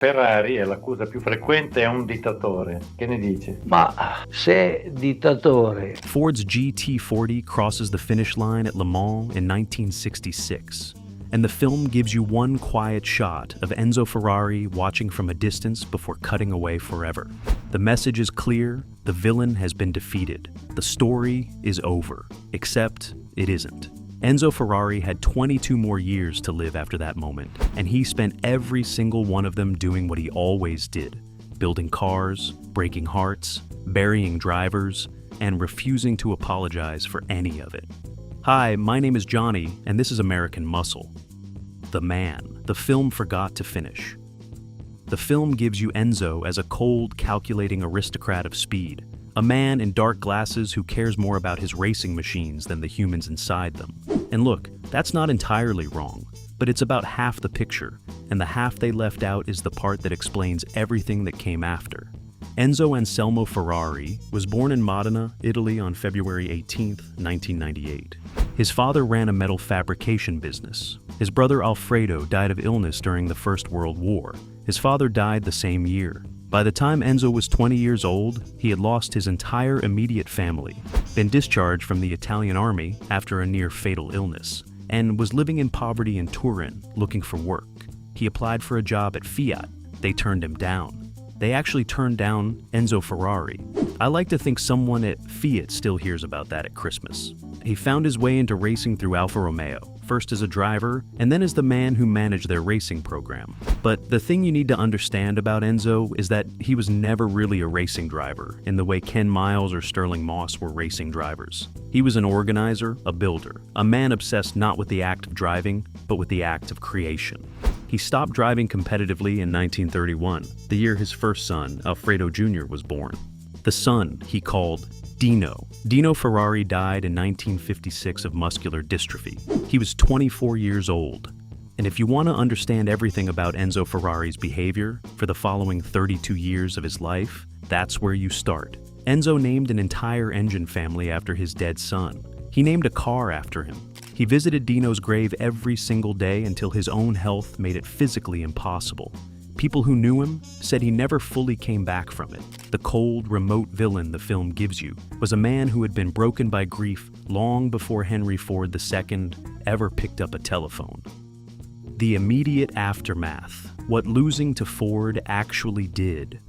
Ferrari è l'accusa più frequente a un dittatore. Che ne dici? Ma se dittatore, Ford's GT40 crosses the finish line at Le Mans in 1966, and the film gives you one quiet shot of Enzo Ferrari watching from a distance before cutting away forever. The message is clear, the villain has been defeated. The story is over, except it isn't. Enzo Ferrari had 22 more years to live after that moment, and he spent every single one of them doing what he always did: building cars, breaking hearts, burying drivers, and refusing to apologize for any of it. Hi, my name is Johnny, and this is American Muscle. The Man, the film forgot to finish. The film gives you Enzo as a cold, calculating aristocrat of speed, a man in dark glasses who cares more about his racing machines than the humans inside them. And look, that's not entirely wrong, but it's about half the picture, and the half they left out is the part that explains everything that came after. Enzo Anselmo Ferrari was born in Modena, Italy on February 18, 1998. His father ran a metal fabrication business. His brother Alfredo died of illness during the First World War. His father died the same year. By the time Enzo was 20 years old, he had lost his entire immediate family, been discharged from the Italian army after a near-fatal illness, and was living in poverty in Turin, looking for work. He applied for a job at Fiat. They turned him down. They actually turned down Enzo Ferrari. I like to think someone at Fiat still hears about that at Christmas. He found his way into racing through Alfa Romeo, first as a driver, and then as the man who managed their racing program. But the thing you need to understand about Enzo is that he was never really a racing driver in the way Ken Miles or Sterling Moss were racing drivers. He was an organizer, a builder, a man obsessed not with the act of driving, but with the act of creation. He stopped driving competitively in 1931, the year his first son, Alfredo Jr., was born. The son he called Dino. Dino Ferrari died in 1956 of muscular dystrophy. He was 24 years old. And if you want to understand everything about Enzo Ferrari's behavior for the following 32 years of his life, that's where you start. Enzo named an entire engine family after his dead son. He named a car after him. He visited Dino's grave every single day until his own health made it physically impossible. People who knew him said he never fully came back from it. The cold, remote villain the film gives you was a man who had been broken by grief long before Henry Ford II ever picked up a telephone. The immediate aftermath, what losing to Ford actually did.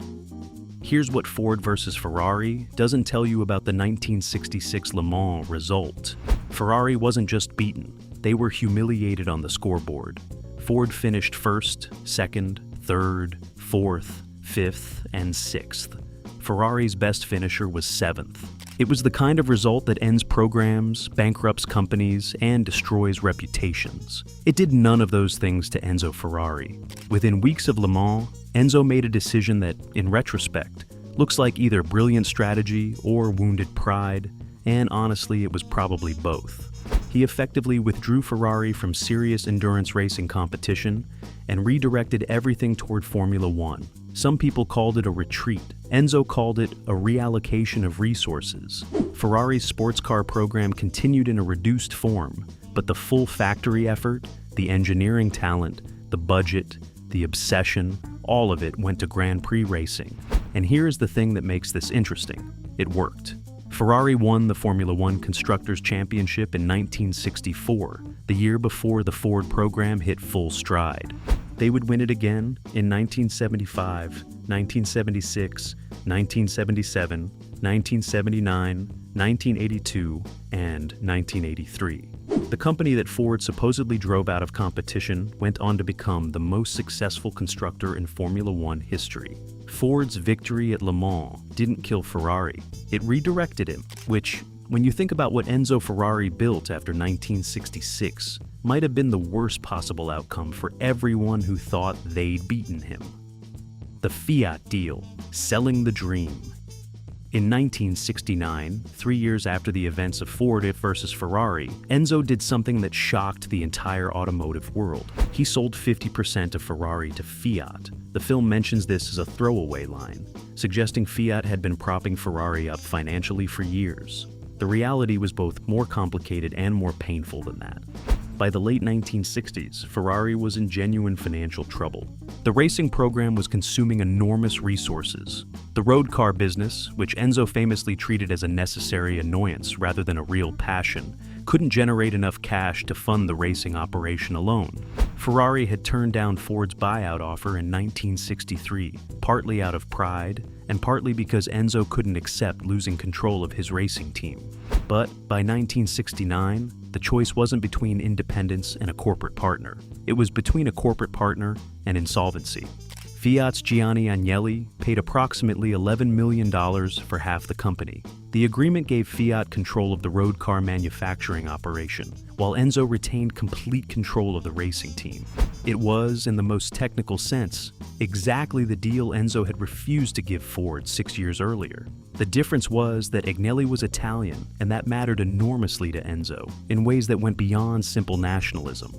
Here's what Ford versus Ferrari doesn't tell you about the 1966 Le Mans result. Ferrari wasn't just beaten, they were humiliated on the scoreboard. Ford finished first, second, third, fourth, fifth, and sixth. Ferrari's best finisher was seventh. It was the kind of result that ends programs, bankrupts companies, and destroys reputations. It did none of those things to Enzo Ferrari. Within weeks of Le Mans, Enzo made a decision that, in retrospect, looks like either brilliant strategy or wounded pride, and honestly, it was probably both. He effectively withdrew Ferrari from serious endurance racing competition and redirected everything toward Formula One. Some people called it a retreat. Enzo called it a reallocation of resources. Ferrari's sports car program continued in a reduced form, but the full factory effort, the engineering talent, the budget, the obsession, all of it went to Grand Prix racing. And here is the thing that makes this interesting. It worked. Ferrari won the Formula One Constructors' Championship in 1964, the year before the Ford program hit full stride. They would win it again in 1975, 1976, 1977, 1979, 1982, and 1983. The company that Ford supposedly drove out of competition went on to become the most successful constructor in Formula One history. Ford's victory at Le Mans didn't kill Ferrari. It redirected him, which, when you think about what Enzo Ferrari built after 1966, might have been the worst possible outcome for everyone who thought they'd beaten him. The Fiat deal, selling the dream. In 1969, 3 years after the events of Ford versus Ferrari, Enzo did something that shocked the entire automotive world. He sold 50% of Ferrari to Fiat. The film mentions this as a throwaway line, suggesting Fiat had been propping Ferrari up financially for years. The reality was both more complicated and more painful than that. By the late 1960s, Ferrari was in genuine financial trouble. The racing program was consuming enormous resources. The road car business, which Enzo famously treated as a necessary annoyance rather than a real passion, couldn't generate enough cash to fund the racing operation alone. Ferrari had turned down Ford's buyout offer in 1963, partly out of pride and partly because Enzo couldn't accept losing control of his racing team. But by 1969, the choice wasn't between independence and a corporate partner. It was between a corporate partner and insolvency. Fiat's Gianni Agnelli paid approximately $11 million for half the company. The agreement gave Fiat control of the road car manufacturing operation, while Enzo retained complete control of the racing team. It was, in the most technical sense, exactly the deal Enzo had refused to give Ford 6 years earlier. The difference was that Agnelli was Italian, and that mattered enormously to Enzo, in ways that went beyond simple nationalism.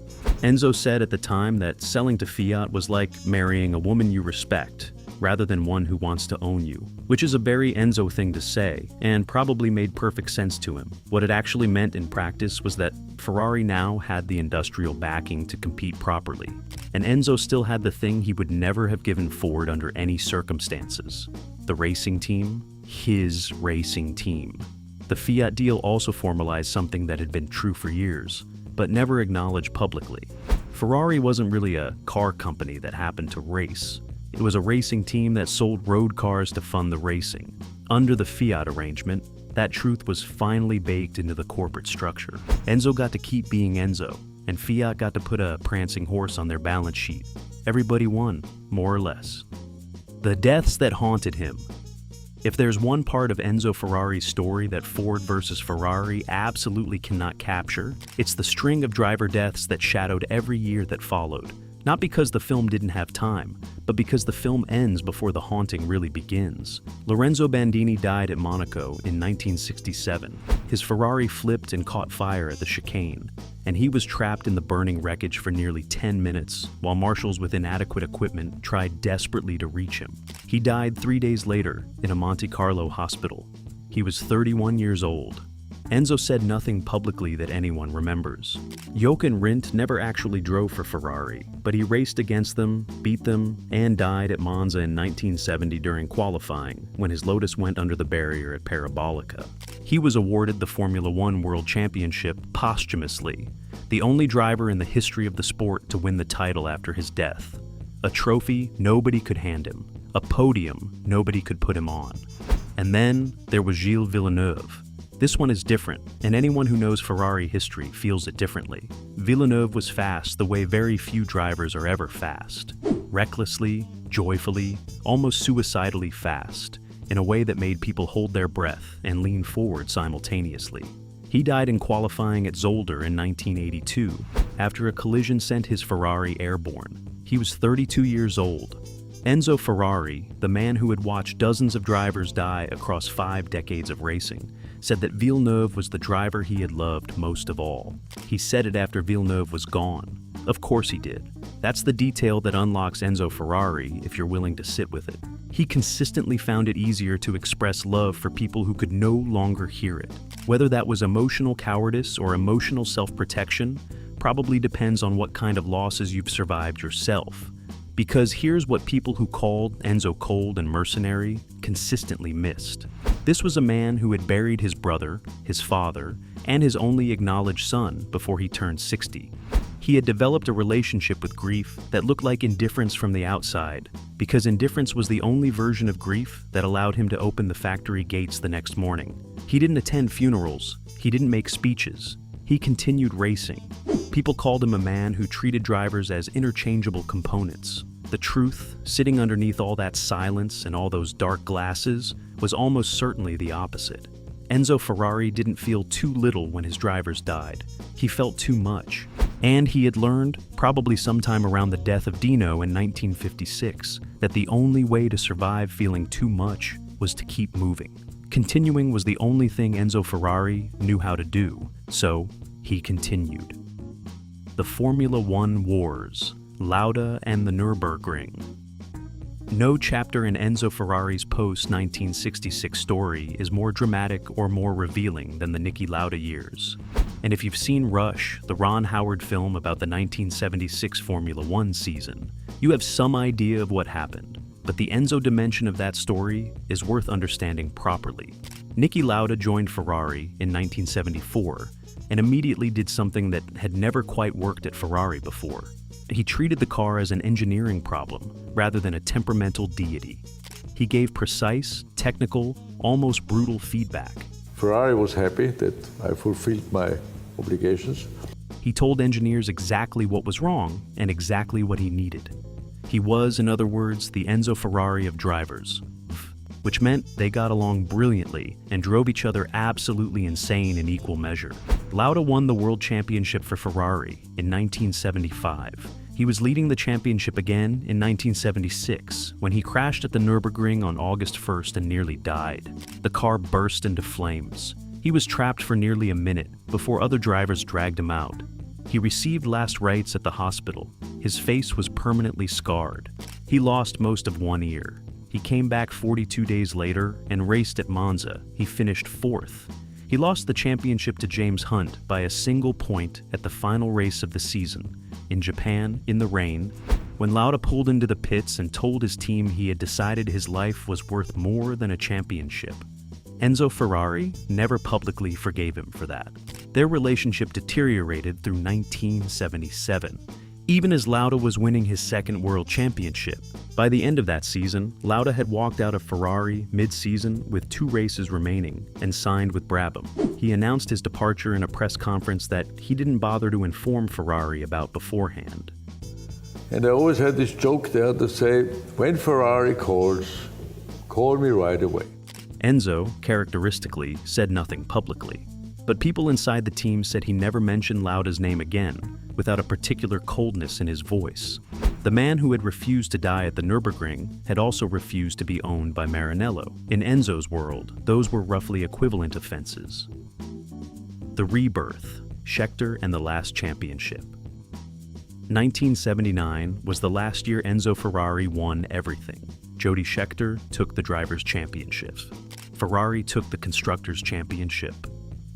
Enzo said at the time that selling to Fiat was like marrying a woman you respect, rather than one who wants to own you, which is a very Enzo thing to say, and probably made perfect sense to him. What it actually meant in practice was that Ferrari now had the industrial backing to compete properly, and Enzo still had the thing he would never have given Ford under any circumstances: the racing team, his racing team. The Fiat deal also formalized something that had been true for years, but never acknowledged publicly. Ferrari wasn't really a car company that happened to race. It was a racing team that sold road cars to fund the racing. Under the Fiat arrangement, that truth was finally baked into the corporate structure. Enzo got to keep being Enzo, and Fiat got to put a prancing horse on their balance sheet. Everybody won, more or less. The deaths that haunted him. If there's one part of Enzo Ferrari's story that Ford versus Ferrari absolutely cannot capture, it's the string of driver deaths that shadowed every year that followed. Not because the film didn't have time, but because the film ends before the haunting really begins. Lorenzo Bandini died at Monaco in 1967. His Ferrari flipped and caught fire at the chicane, and he was trapped in the burning wreckage for nearly 10 minutes, while marshals with inadequate equipment tried desperately to reach him. He died 3 days later in a Monte Carlo hospital. He was 31 years old. Enzo said nothing publicly that anyone remembers. Jochen Rindt never actually drove for Ferrari, but he raced against them, beat them, and died at Monza in 1970 during qualifying, when his Lotus went under the barrier at Parabolica. He was awarded the Formula One World Championship posthumously, the only driver in the history of the sport to win the title after his death. A trophy nobody could hand him, a podium nobody could put him on. And then there was Gilles Villeneuve. This one is different, and anyone who knows Ferrari history feels it differently. Villeneuve was fast the way very few drivers are ever fast. Recklessly, joyfully, almost suicidally fast, in a way that made people hold their breath and lean forward simultaneously. He died in qualifying at Zolder in 1982, after a collision sent his Ferrari airborne. He was 32 years old. Enzo Ferrari, the man who had watched dozens of drivers die across 5 decades of racing, said that Villeneuve was the driver he had loved most of all. He said it after Villeneuve was gone. Of course he did. That's the detail that unlocks Enzo Ferrari if you're willing to sit with it. He consistently found it easier to express love for people who could no longer hear it. Whether that was emotional cowardice or emotional self-protection probably depends on what kind of losses you've survived yourself. Because here's what people who called Enzo cold and mercenary consistently missed. This was a man who had buried his brother, his father, and his only acknowledged son before he turned 60. He had developed a relationship with grief that looked like indifference from the outside, because indifference was the only version of grief that allowed him to open the factory gates the next morning. He didn't attend funerals, he didn't make speeches, he continued racing. People called him a man who treated drivers as interchangeable components. The truth, sitting underneath all that silence and all those dark glasses, was almost certainly the opposite. Enzo Ferrari didn't feel too little when his drivers died. He felt too much. And he had learned, probably sometime around the death of Dino in 1956, that the only way to survive feeling too much was to keep moving. Continuing was the only thing Enzo Ferrari knew how to do, so he continued. The Formula One Wars, Lauda and the Nürburgring. No chapter in Enzo Ferrari's post-1966 story is more dramatic or more revealing than the Niki Lauda years. And if you've seen Rush, the Ron Howard film about the 1976 Formula One season, you have some idea of what happened. But the Enzo dimension of that story is worth understanding properly. Niki Lauda joined Ferrari in 1974 and immediately did something that had never quite worked at Ferrari before. He treated the car as an engineering problem rather than a temperamental deity. He gave precise, technical, almost brutal feedback. Ferrari was happy that I fulfilled my obligations. He told engineers exactly what was wrong and exactly what he needed. He was, in other words, the Enzo Ferrari of drivers, which meant they got along brilliantly and drove each other absolutely insane in equal measure. Lauda won the World Championship for Ferrari in 1975. He was leading the championship again in 1976 when he crashed at the Nürburgring on August 1st and nearly died. The car burst into flames. He was trapped for nearly a minute before other drivers dragged him out. He received last rites at the hospital. His face was permanently scarred. He lost most of one ear. He came back 42 days later and raced at Monza. He finished 4th. He lost the championship to James Hunt by a single point at the final race of the season, in Japan, in the rain, when Lauda pulled into the pits and told his team he had decided his life was worth more than a championship. Enzo Ferrari never publicly forgave him for that. Their relationship deteriorated through 1977, even as Lauda was winning his second world championship. By the end of that season, Lauda had walked out of Ferrari mid-season with 2 races remaining and signed with Brabham. He announced his departure in a press conference that he didn't bother to inform Ferrari about beforehand. And I always had this joke there to say, when Ferrari calls, call me right away. Enzo, characteristically, said nothing publicly. But people inside the team said he never mentioned Lauda's name again, without a particular coldness in his voice. The man who had refused to die at the Nürburgring had also refused to be owned by Maranello. In Enzo's world, those were roughly equivalent offenses. The rebirth, Scheckter and the last championship. 1979 was the last year Enzo Ferrari won everything. Jody Scheckter took the Drivers' Championship. Ferrari took the Constructors' Championship.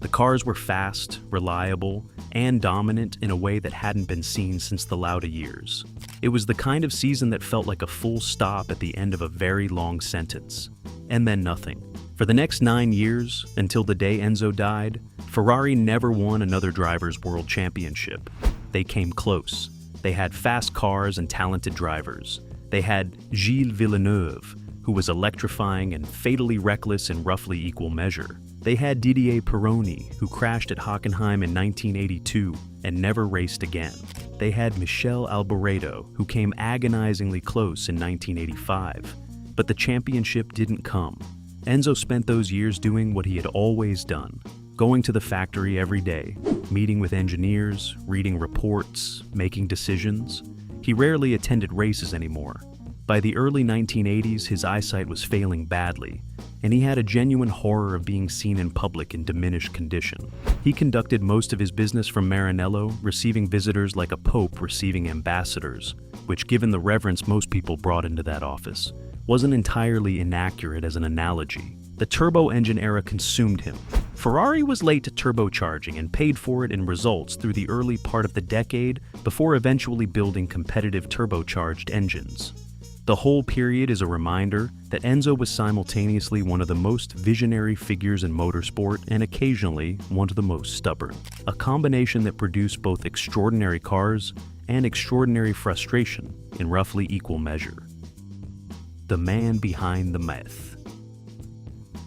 The cars were fast, reliable, and dominant in a way that hadn't been seen since the Lauda years. It was the kind of season that felt like a full stop at the end of a very long sentence. And then nothing. For the next 9 years, until the day Enzo died, Ferrari never won another Drivers' World Championship. They came close. They had fast cars and talented drivers. They had Gilles Villeneuve, who was electrifying and fatally reckless in roughly equal measure. They had Didier Pironi, who crashed at Hockenheim in 1982 and never raced again. They had Michel Alboreto, who came agonizingly close in 1985. But the championship didn't come. Enzo spent those years doing what he had always done, going to the factory every day, meeting with engineers, reading reports, making decisions. He rarely attended races anymore. By the early 1980s, his eyesight was failing badly, and he had a genuine horror of being seen in public in diminished condition. He conducted most of his business from Maranello, receiving visitors like a pope receiving ambassadors, which, given the reverence most people brought into that office, wasn't entirely inaccurate as an analogy. The turbo engine era consumed him. Ferrari was late to turbocharging and paid for it in results through the early part of the decade before eventually building competitive turbocharged engines. The whole period is a reminder that Enzo was simultaneously one of the most visionary figures in motorsport and occasionally one of the most stubborn. A combination that produced both extraordinary cars and extraordinary frustration in roughly equal measure. The man behind the myth.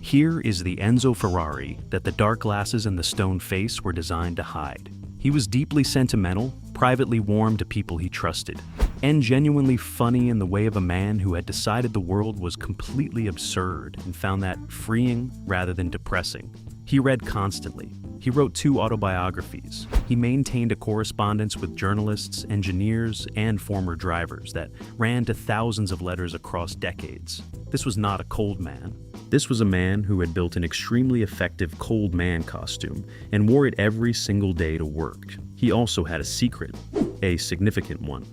Here is the Enzo Ferrari that the dark glasses and the stone face were designed to hide. He was deeply sentimental, privately warm to people he trusted, and genuinely funny in the way of a man who had decided the world was completely absurd and found that freeing rather than depressing. He read constantly. He wrote 2 autobiographies. He maintained a correspondence with journalists, engineers, and former drivers that ran to thousands of letters across decades. This was not a cold man. This was a man who had built an extremely effective cold man costume and wore it every single day to work. He also had a secret, a significant one.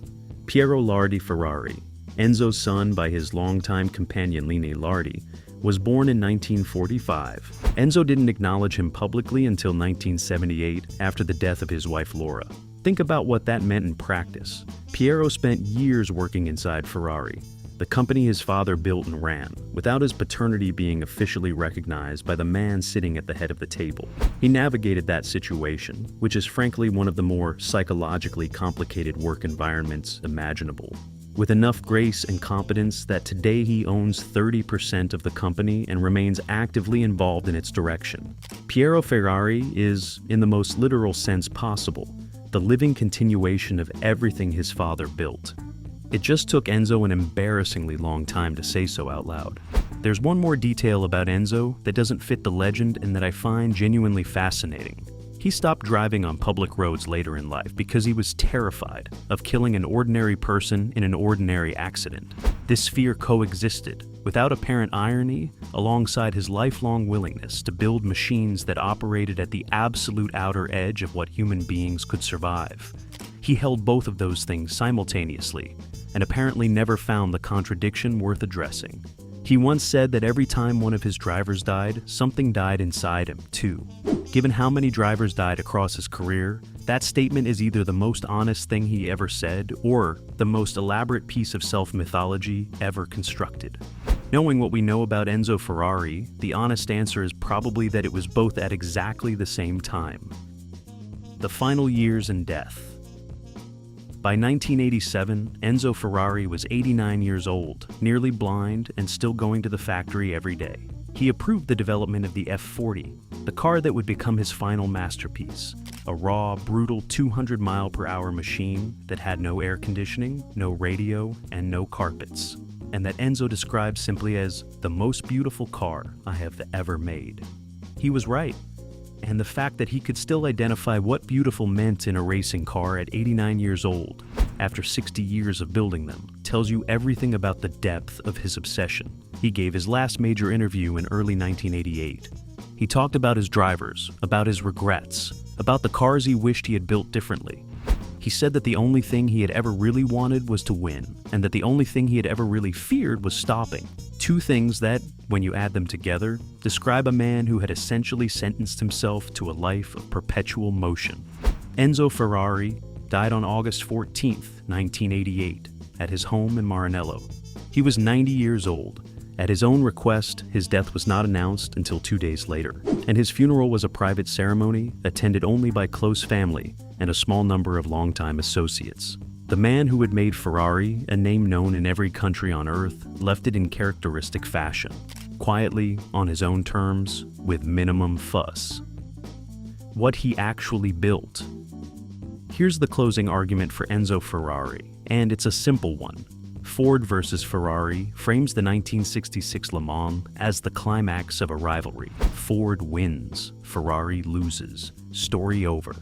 Piero Lardi Ferrari, Enzo's son by his longtime companion Line Lardi, was born in 1945. Enzo didn't acknowledge him publicly until 1978 after the death of his wife Laura. Think about what that meant in practice. Piero spent years working inside Ferrari, the company his father built and ran, without his paternity being officially recognized by the man sitting at the head of the table. He navigated that situation, which is frankly one of the more psychologically complicated work environments imaginable, with enough grace and competence that today he owns 30% of the company and remains actively involved in its direction. Piero Ferrari is, in the most literal sense possible, the living continuation of everything his father built. It just took Enzo an embarrassingly long time to say so out loud. There's one more detail about Enzo that doesn't fit the legend and that I find genuinely fascinating. He stopped driving on public roads later in life because he was terrified of killing an ordinary person in an ordinary accident. This fear coexisted, without apparent irony, alongside his lifelong willingness to build machines that operated at the absolute outer edge of what human beings could survive. He held both of those things simultaneously, and apparently never found the contradiction worth addressing. He once said that every time one of his drivers died, something died inside him, too. Given how many drivers died across his career, that statement is either the most honest thing he ever said or the most elaborate piece of self-mythology ever constructed. Knowing what we know about Enzo Ferrari, the honest answer is probably that it was both at exactly the same time. The final years and death. By 1987, Enzo Ferrari was 89 years old, nearly blind, and still going to the factory every day. He approved the development of the F40, the car that would become his final masterpiece, a raw, brutal 200-mile-per-hour machine that had no air conditioning, no radio, and no carpets, and that Enzo described simply as the most beautiful car I have ever made. He was right. And the fact that he could still identify what beautiful meant in a racing car at 89 years old, after 60 years of building them, tells you everything about the depth of his obsession. He gave his last major interview in early 1988. He talked about his drivers, about his regrets, about the cars he wished he had built differently. He said that the only thing he had ever really wanted was to win, and that the only thing he had ever really feared was stopping. Two things that, when you add them together, describe a man who had essentially sentenced himself to a life of perpetual motion. Enzo Ferrari died on August 14, 1988, at his home in Maranello. He was 90 years old. At his own request, his death was not announced until 2 days later, and his funeral was a private ceremony attended only by close family and a small number of longtime associates. The man who had made Ferrari, a name known in every country on earth, left it in characteristic fashion, quietly, on his own terms, with minimum fuss. What he actually built. Here's the closing argument for Enzo Ferrari, and it's a simple one. Ford versus Ferrari frames the 1966 Le Mans as the climax of a rivalry. Ford wins, Ferrari loses. Story over.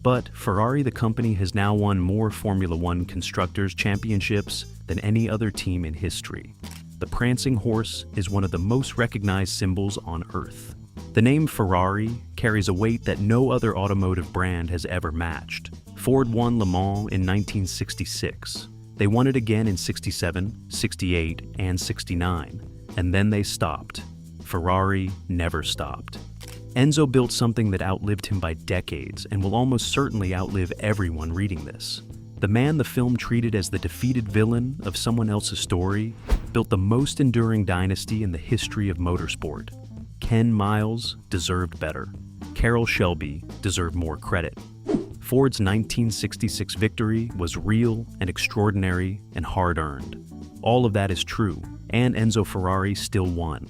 But Ferrari, the company, has now won more Formula One Constructors' Championships than any other team in history. The prancing horse is one of the most recognized symbols on Earth. The name Ferrari carries a weight that no other automotive brand has ever matched. Ford won Le Mans in 1966. They won it again in 67, 68, and 69, and then they stopped. Ferrari never stopped. Enzo built something that outlived him by decades and will almost certainly outlive everyone reading this. The man the film treated as the defeated villain of someone else's story built the most enduring dynasty in the history of motorsport. Ken Miles deserved better. Carroll Shelby deserved more credit. Ford's 1966 victory was real and extraordinary and hard-earned. All of that is true, and Enzo Ferrari still won.